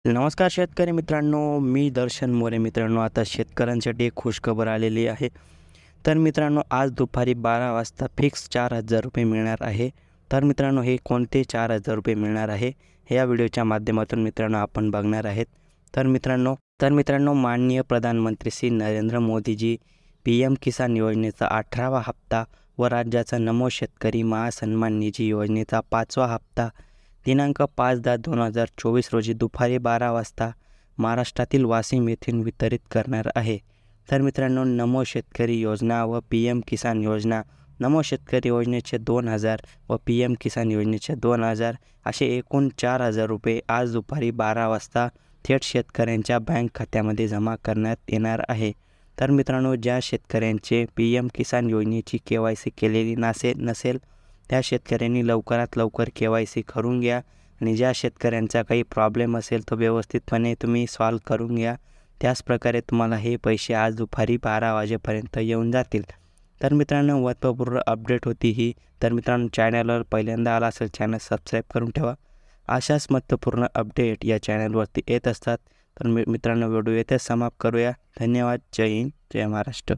नमस्कार शेतकरी मित्रांनो, मी दर्शन मोरे. मित्रांनो, आता शेतकऱ्यांसाठी एक खुशखबर आलेली आहे. तर मित्रांनो, आज दुपारी 12 वाजता फिक्स 4,000 रुपये मिळणार आहे. तर मित्रांनो, हे कोणते 4,000 रुपये मिळणार आहे, हे या व्हिडिओच्या माध्यमातून मित्रांनो आपण बघणार आहेत. तर मित्रांनो माननीय प्रधानमंत्री श्री नरेंद्र मोदीजी PM किसान योजनेचा 18वा हप्ता व राज्याचा नमो शेतकरी महासन्मान निधी योजनेचा 5वा हप्ता दिनांक 5/10/2024 रोजी दुपारी 12 वाजता महाराष्ट्रातील वाशिम येथून वितरित करणार आहे. तर मित्रांनो, नमो शेतकरी योजना व PM किसान योजना, नमो शेतकरी योजनेचे 2,000 व PM किसान योजनेचे 2,000 असे एकूण 4,000 रुपये आज दुपारी 12 वाजता थेट शेतकऱ्यांच्या बँक खात्यामध्ये जमा करण्यात येणार आहे. तर मित्रांनो, ज्या शेतकऱ्यांचे PM किसान योजनेची KYC केलेली नसेल त्या शेतकऱ्यांनी लवकरात लवकर KYC करून घ्या आणि ज्या शेतकऱ्यांचा काही प्रॉब्लेम असेल तो व्यवस्थितपणे तुम्ही सॉल्व करून घ्या. त्याचप्रकारे तुम्हाला हे पैसे आज दुपारी 12 वाजेपर्यंत येऊन जातील. तर मित्रांनो, महत्त्वपूर्ण अपडेट होती ही. तर मित्रांनो, चॅनलवर पहिल्यांदा आला असेल चॅनल सबस्क्राईब करून ठेवा. अशाच महत्त्वपूर्ण अपडेट या चॅनलवरती येत असतात. तर मित्रांनो, व्हिडिओ येथेच समाप्त करूया. धन्यवाद. जय हिंद, जय महाराष्ट्र.